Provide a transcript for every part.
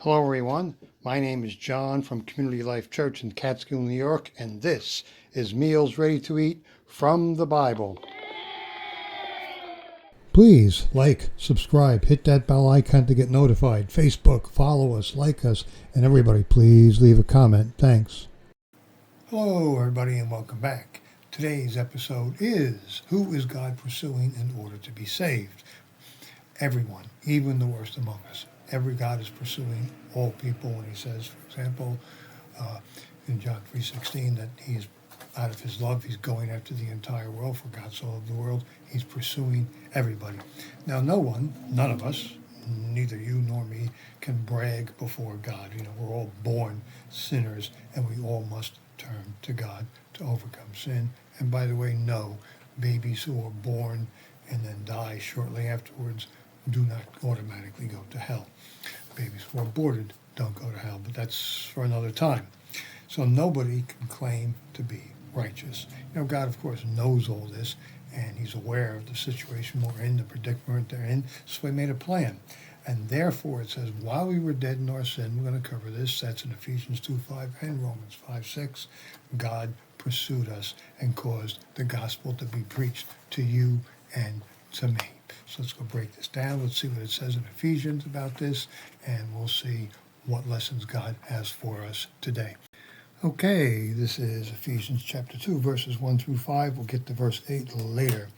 Hello, everyone. My name is John from Community Life Church in Catskill, New York, and this is Meals Ready to Eat from the Bible. Please like, subscribe, hit that bell icon to get notified. Facebook, follow us, like us, and everybody, please leave a comment. Thanks. Hello, everybody, and welcome back. Today's episode is Who is God Pursuing in Order to Be Saved? Everyone, even the worst among us. Every God is pursuing all people when he says, for example, in John 3:16, that he is out of his love, he's going after the entire world. For God so loved the world, he's pursuing everybody. Now, none of us, neither you nor me, can brag before God. We're all born sinners, and we all must turn to God to overcome sin. And by the way, no, babies who are born and then die shortly afterwards do not automatically go to hell. Babies who are aborted don't go to hell, but that's for another time. So nobody can claim to be righteous. God, of course, knows all this, and he's aware of the situation we're in, the predicament they're in, so he made a plan. And therefore, it says, while we were dead in our sin, we're going to cover this, that's in Ephesians 2:5 and Romans 5:6, God pursued us and caused the gospel to be preached to you and to me. So let's go break this down. Let's see what it says in Ephesians about this, and we'll see what lessons God has for us today. Okay, this is Ephesians chapter 2, verses 1 through 5. We'll get to verse 8 later.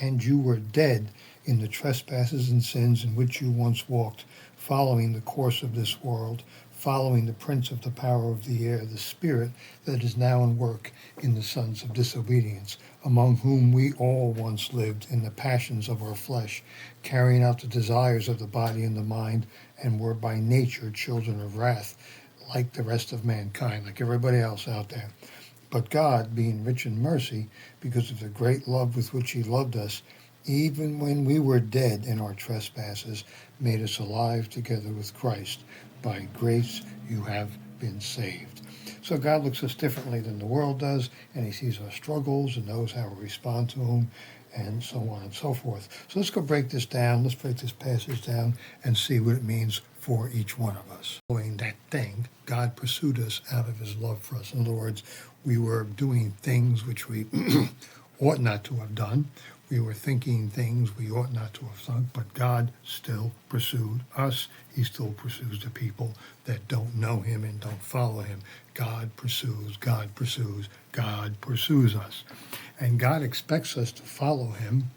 And you were dead in the trespasses and sins in which you once walked, following the course of this world, following the prince of the power of the air, the spirit that is now in work in the sons of disobedience, among whom we all once lived in the passions of our flesh, carrying out the desires of the body and the mind, and were by nature children of wrath, like the rest of mankind, like everybody else out there. But God, being rich in mercy, because of the great love with which he loved us, even when we were dead in our trespasses, made us alive together with Christ. By grace you have been saved. So God looks at us differently than the world does, and he sees our struggles and knows how to respond to them, and so on and so forth. So let's go break this down. Let's break this passage down and see what it means for each one of us. Doing that thing, God pursued us out of his love for us. In other words, we were doing things which we ought not to have done. We were thinking things we ought not to have thought, but God still pursued us. He still pursues the people that don't know him and don't follow him. God pursues, God pursues, God pursues us. And God expects us to follow him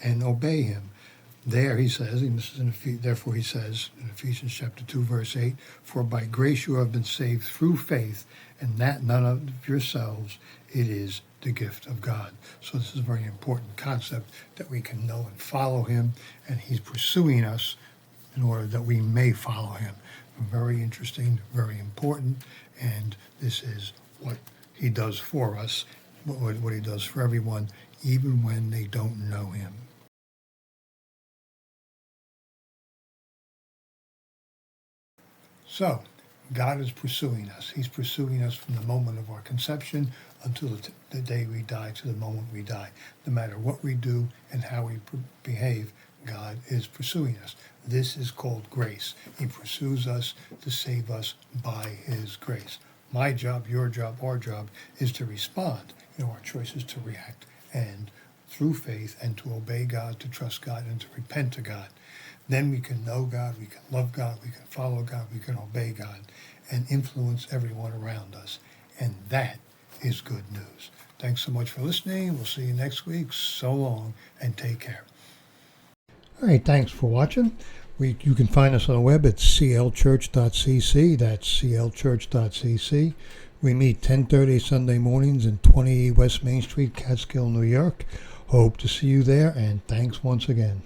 and obey him. There he says, and this is therefore he says in Ephesians chapter 2, verse 8, for by grace you have been saved through faith, and that none of yourselves, it is the gift of God. So this is a very important concept that we can know and follow him, and he's pursuing us in order that we may follow him. Very interesting, very important, and this is what he does for us, what he does for everyone, even when they don't know him. So, God is pursuing us. He's pursuing us from the moment of our conception until the day we die, to the moment we die. No matter what we do and how we behave, God is pursuing us. This is called grace. He pursues us to save us by his grace. My job, your job, our job is to respond. Our choice is to react and through faith and to obey God, to trust God, and to repent to God. Then we can know God, we can love God, we can follow God, we can obey God, and influence everyone around us. And that is good news. Thanks so much for listening. We'll see you next week. So long, and take care. All right, thanks for watching. You can find us on the web at clchurch.cc. That's clchurch.cc. We meet 10:30 Sunday mornings in 20 West Main Street, Catskill, New York. Hope to see you there, and thanks once again.